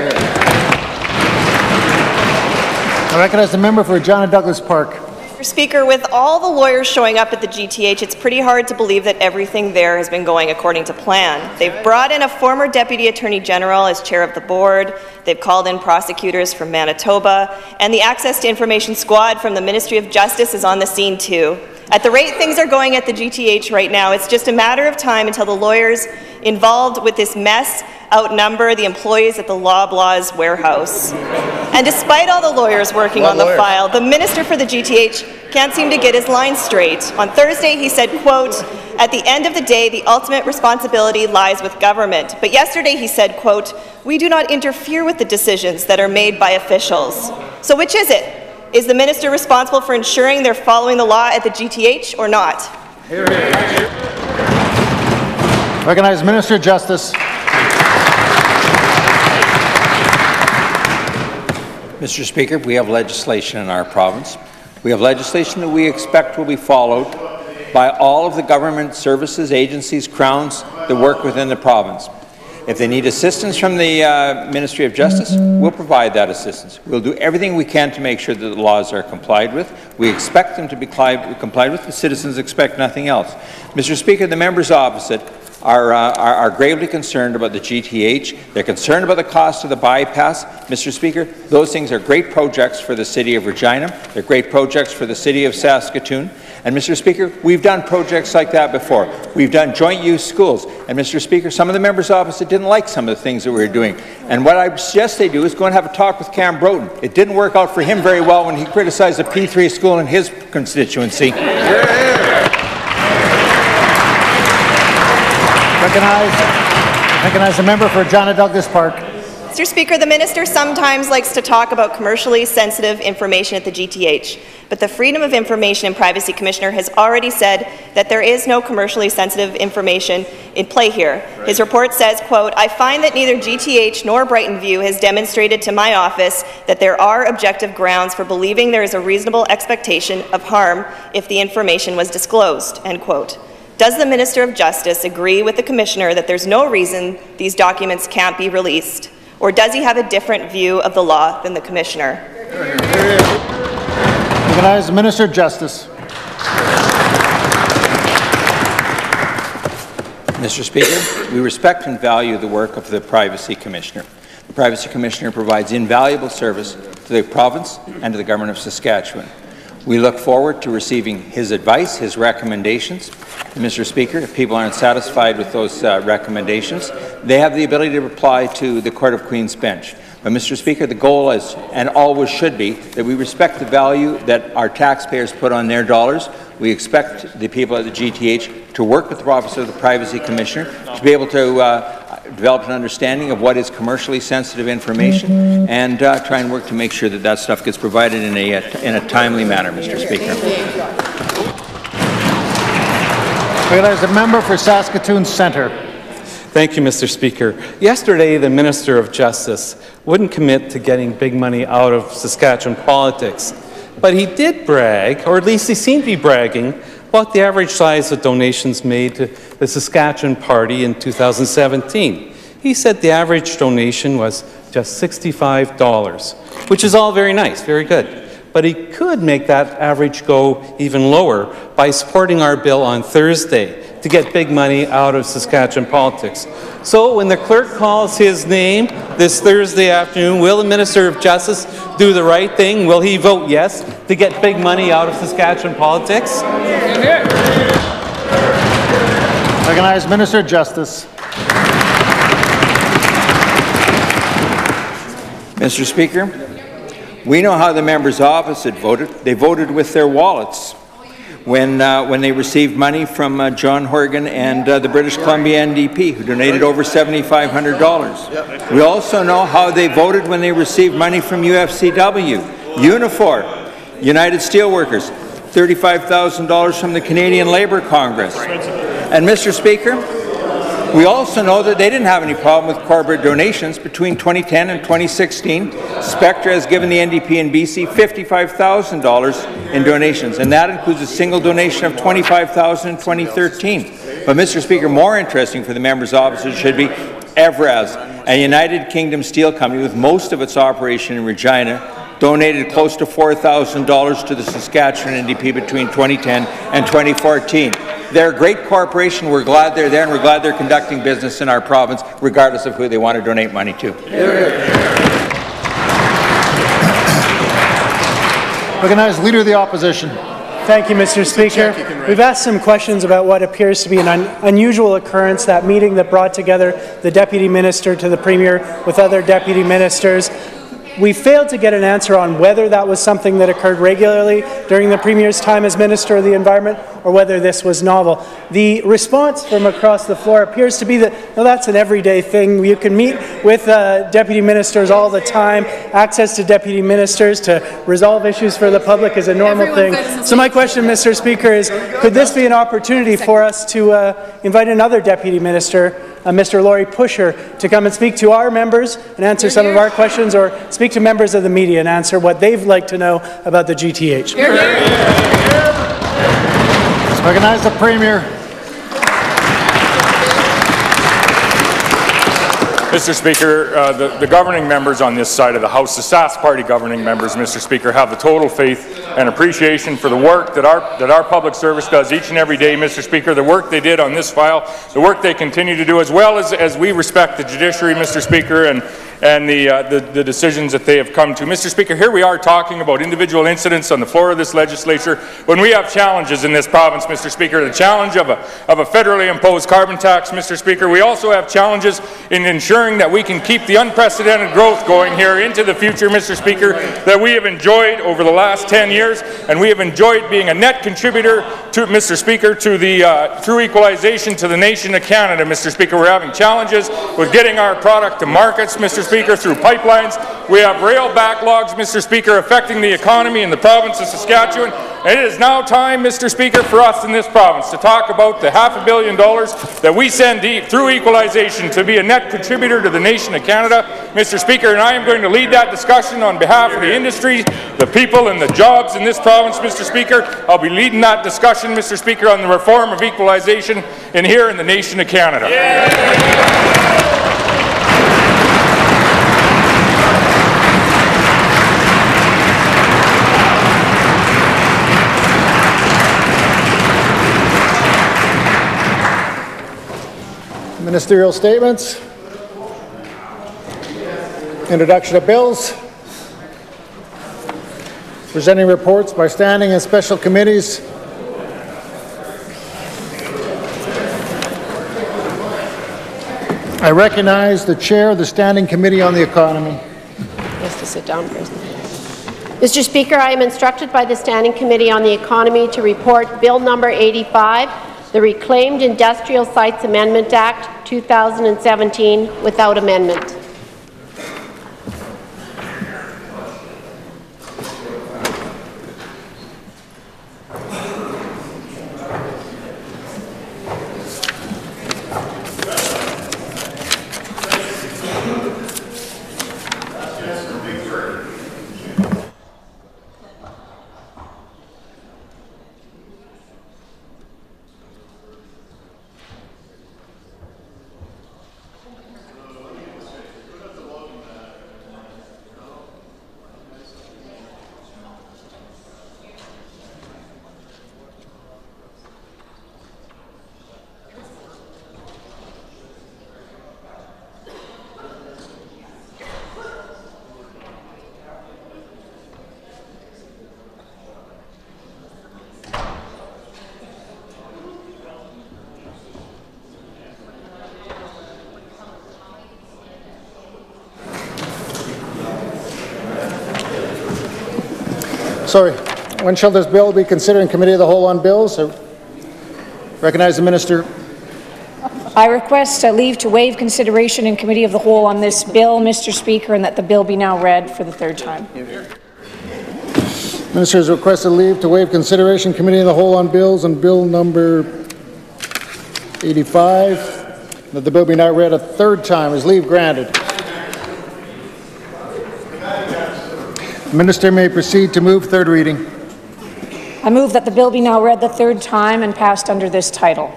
I recognize the member for Regina Douglas Park. Mr. Speaker, with all the lawyers showing up at the GTH, it's pretty hard to believe that everything there has been going according to plan. They've brought in a former Deputy Attorney General as chair of the board, they've called in prosecutors from Manitoba, and the Access to Information Squad from the Ministry of Justice is on the scene too. At the rate things are going at the GTH right now, it's just a matter of time until the lawyers involved with this mess outnumber the employees at the Loblaws warehouse. And despite all the lawyers working on the file, the minister for the GTH can't seem to get his line straight. On Thursday, he said, quote, "At the end of the day, the ultimate responsibility lies with government." But yesterday he said, quote, "We do not interfere with the decisions that are made by officials." So which is it? Is the minister responsible for ensuring they're following the law at the GTH or not? Here. Recognize Minister of Justice. Mr. Speaker, we have legislation in our province. We have legislation that we expect will be followed by all of the government services, agencies, crowns that work within the province. If they need assistance from the Ministry of Justice, we'll provide that assistance. We'll do everything we can to make sure that the laws are complied with. We expect them to be complied with. The citizens expect nothing else. Mr. Speaker, the members opposite are gravely concerned about the GTH. They're concerned about the cost of the bypass. Mr. Speaker, those things are great projects for the City of Regina. They're great projects for the City of Saskatoon. And Mr. Speaker, we've done projects like that before. We've done joint use schools. And Mr. Speaker, some of the members opposite didn't like some of the things that we were doing. And what I suggest they do is go and have a talk with Cam Broughton. It didn't work out for him very well when he criticized the P3 school in his constituency. Recognize the member for Regina Douglas Park. Mr. Speaker, the minister sometimes likes to talk about commercially sensitive information at the GTH, but the Freedom of Information and Privacy Commissioner has already said that there is no commercially sensitive information in play here. His report says, quote, "I find that neither GTH nor Brighton View has demonstrated to my office that there are objective grounds for believing there is a reasonable expectation of harm if the information was disclosed," end quote. Does the Minister of Justice agree with the Commissioner that there's no reason these documents can't be released? Or does he have a different view of the law than the Commissioner? Recognize the Minister of Justice. Mr. Speaker, we respect and value the work of the Privacy Commissioner. The Privacy Commissioner provides invaluable service to the province and to the Government of Saskatchewan. We look forward to receiving his advice, his recommendations. Mr. Speaker, if people aren't satisfied with those recommendations, they have the ability to reply to the Court of Queen's Bench. But, Mr. Speaker, the goal is, and always should be, that we respect the value that our taxpayers put on their dollars. We expect the people at the GTH to work with the Office of the Privacy Commissioner to be able to develop an understanding of what is commercially sensitive information and try and work to make sure that that stuff gets provided in a timely manner, Mr. Speaker. Recognize the member for Saskatoon Centre. Thank you, Mr. Speaker. Yesterday, the Minister of Justice wouldn't commit to getting big money out of Saskatchewan politics, but he did brag, or at least he seemed to be bragging, about the average size of donations made to the Saskatchewan Party in 2017. He said the average donation was just $65, which is all very nice, very good. But he could make that average go even lower by supporting our bill on Thursday to get big money out of Saskatchewan politics. So when the clerk calls his name this Thursday afternoon, will the Minister of Justice do the right thing? Will he vote yes to get big money out of Saskatchewan politics? Recognize Minister of Justice. Mr. Speaker, we know how the members opposite voted. They voted with their wallets when they received money from John Horgan and the British Columbia NDP, who donated over $7,500. We also know how they voted when they received money from UFCW, Unifor, United Steelworkers, $35,000 from the Canadian Labour Congress. And Mr. Speaker, we also know that they didn't have any problem with corporate donations. Between 2010 and 2016, Spectra has given the NDP in BC $55,000 in donations, and that includes a single donation of $25,000 in 2013. But, Mr. Speaker, more interesting for the members opposite should be Evraz, a United Kingdom steel company with most of its operation in Regina, donated close to $4,000 to the Saskatchewan NDP between 2010 and 2014. They're a great corporation. We're glad they're there, and we're glad they're conducting business in our province, regardless of who they want to donate money to. Recognize Leader of the Opposition. Thank you, Mr. Speaker. We've asked some questions about what appears to be an unusual occurrence, that meeting that brought together the Deputy Minister to the Premier with other Deputy Ministers. We failed to get an answer on whether that was something that occurred regularly during the Premier's time as Minister of the Environment or whether this was novel. The response from across the floor appears to be that, no, that's an everyday thing. You can meet with Deputy Ministers all the time. Access to Deputy Ministers to resolve issues for the public is a normal thing. So my question, Mr. Speaker, is could this be an opportunity for us to invite another Deputy Minister, Mr. Laurie Pusher, to come and speak to our members and answer some of our questions, or speak to members of the media and answer what they'd like to know about the GTH. Recognize the Premier. Mr. Speaker, the governing members on this side of the House, the Sask Party governing members, Mr. Speaker, have the total faith and appreciation for the work that our public service does each and every day, Mr. Speaker, the work they did on this file, the work they continue to do, as well as we respect the judiciary, Mr. Speaker, and the decisions that they have come to. Mr. Speaker, here we are talking about individual incidents on the floor of this legislature when we have challenges in this province, Mr. Speaker, the challenge of a federally imposed carbon tax, Mr. Speaker. We also have challenges in ensuring that we can keep the unprecedented growth going here into the future, Mr. Speaker, that we have enjoyed over the last 10 years, and we have enjoyed being a net contributor to, Mr. Speaker, to the through equalization to the nation of Canada, Mr. Speaker. We're having challenges with getting our product to markets, Mr. Speaker, through pipelines. We have rail backlogs, Mr. Speaker, affecting the economy in the province of Saskatchewan. And it is now time, Mr. Speaker, for us in this province to talk about the $500 million that we send through equalization to be a net contributor to the nation of Canada, Mr. Speaker, and I am going to lead that discussion on behalf of the industry, the people and the jobs in this province, Mr. Speaker. I'll be leading that discussion, Mr. Speaker, on the reform of equalization here in the nation of Canada. Yeah. Ministerial statements. Introduction of bills. Presenting reports by standing and special committees. I recognize the chair of the Standing Committee on the Economy. Yes, to sit down first. Mr. Speaker, I am instructed by the Standing Committee on the Economy to report Bill number 85, the Reclaimed Industrial Sites Amendment Act 2017, without amendment. Sorry. When shall this bill be considered in Committee of the Whole on bills? I recognize the Minister. I request leave to waive consideration in Committee of the Whole on this bill, Mr. Speaker, and that the bill be now read for the third time. Minister has requested leave to waive consideration in Committee of the Whole on bills and Bill number 85. That the bill be now read a third time. Is leave granted? The Minister may proceed to move third reading. I move that the bill be now read the third time and passed under this title.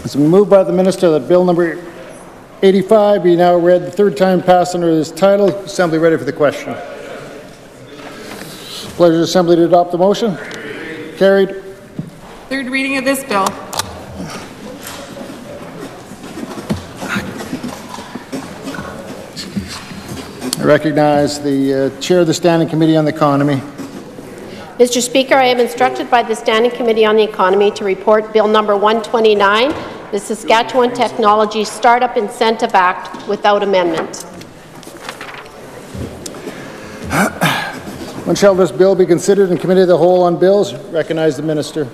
It's been moved by the Minister that Bill number 85 be now read the third time, passed under this title. Assembly ready for the question. Pleasure of Assembly to adopt the motion. Carried. Third reading of this bill. I recognize the Chair of the Standing Committee on the Economy. Mr. Speaker, I am instructed by the Standing Committee on the Economy to report Bill number 129, the Saskatchewan Technology Startup Incentive Act, without amendment. When shall this bill be considered in Committee of the Whole on bills? Recognize the Minister.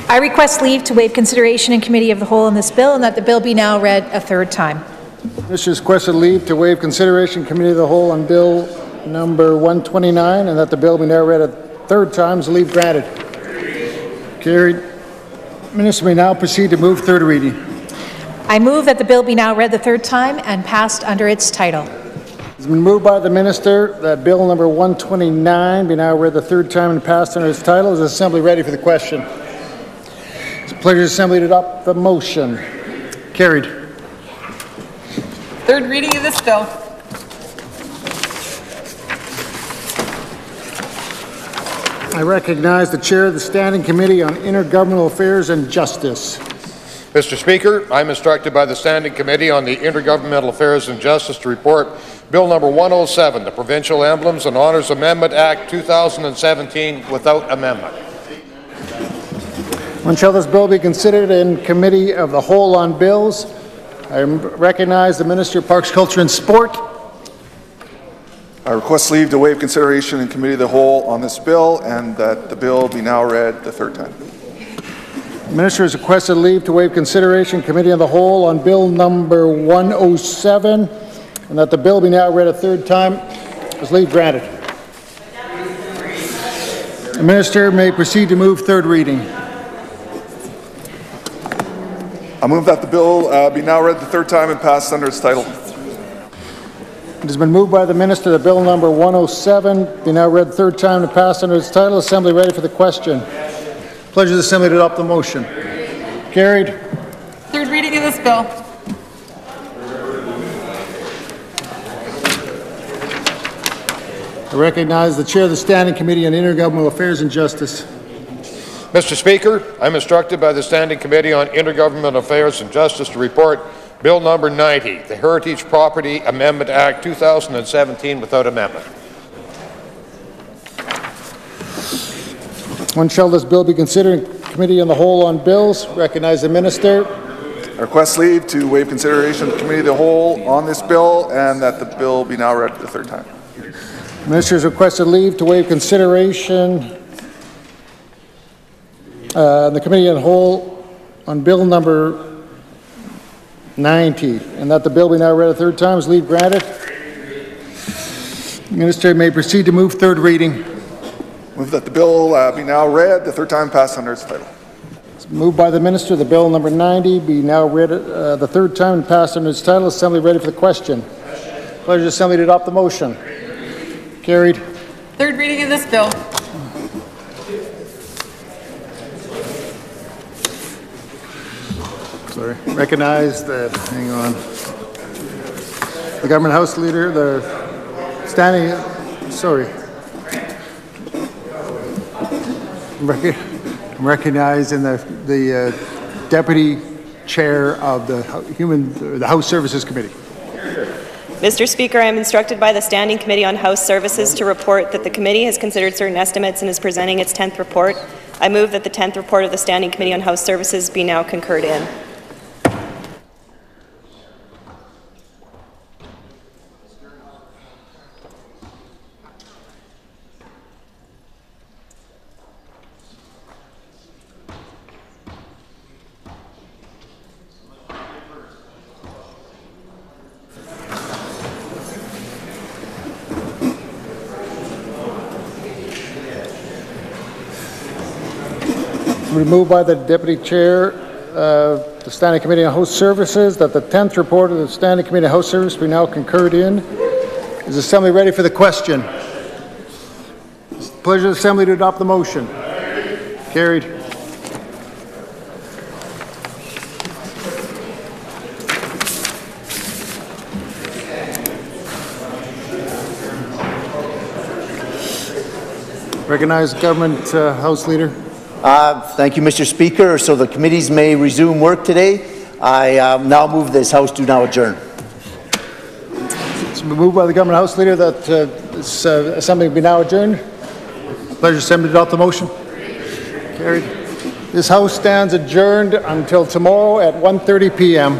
I request leave to waive consideration in Committee of the Whole on this bill and that the bill be now read a third time. Minister has requested leave to waive consideration in Committee of the Whole on Bill number 129 and that the bill be now read a third time. Is leave granted? Carried. Minister may now proceed to move third reading. I move that the bill be now read the third time and passed under its title. It's been moved by the Minister that Bill number 129 be now read the third time and passed under its title. Is the Assembly ready for the question? It's a pleasure of the Assembly to adopt the motion. Carried. Third reading of this bill. I recognize the Chair of the Standing Committee on Intergovernmental Affairs and Justice. Mr. Speaker, I'm instructed by the Standing Committee on the Intergovernmental Affairs and Justice to report Bill number 107, the Provincial Emblems and Honours Amendment Act 2017, without amendment. When shall this bill be considered in Committee of the Whole on Bills? I recognize the Minister of Parks, Culture and Sport. I request leave to waive consideration in Committee of the Whole on this bill and that the bill be now read the third time. The Minister has requested leave to waive consideration in Committee of the Whole on Bill number 107 and that the bill be now read a third time. Is leave granted? The Minister may proceed to move third reading. I move that the bill be now read the third time and passed under its title. It has been moved by the Minister that Bill number 107 be now read third time and passed under its title. Assembly ready for the question. Pleasure of the Assembly to adopt the motion. Carried. Third reading of this bill. I recognize the Chair of the Standing Committee on Intergovernmental Affairs and Justice. Mr. Speaker, I'm instructed by the Standing Committee on Intergovernmental Affairs and Justice to report Bill number 90, the Heritage Property Amendment Act 2017, without amendment. When shall this bill be considered in Committee on the Whole on Bills? Recognize the Minister. I request leave to waive consideration in the Committee of the Whole on this bill and that the bill be now read the third time. The Minister has requested leave to waive consideration in the Committee on the Whole on Bill number 90, and that the bill be now read a third time. Is leave granted? The Minister may proceed to move third reading. Move that the bill be now read the third time, passed under its title. It's moved by the Minister the Bill number 90 be now read the third time and passed under its title. Assembly ready for the question. Pleasure of the Assembly to adopt the motion. Carried. Third reading of this bill. Sorry. Recognize the, hang on, the Government House Leader, the standing, sorry. I'm recognizing the Deputy Chair of the House Services Committee. Mr. Speaker, I am instructed by the Standing Committee on House Services to report that the committee has considered certain estimates and is presenting its 10th report. I move that the 10th report of the Standing Committee on House Services be now concurred in. Moved by the Deputy Chair of the Standing Committee on House Services that the 10th report of the Standing Committee on House Services be now concurred in. Is the Assembly ready for the question? It's the pleasure of the Assembly to adopt the motion. Carried. Recognize Government House Leader. Thank you, Mr. Speaker. So the committees may resume work today. I now move this House do now adjourn. It's been moved by the Government House Leader that this Assembly be now adjourned. Pleasure Assembly to adopt the motion. Carried. This House stands adjourned until tomorrow at 1:30 p.m.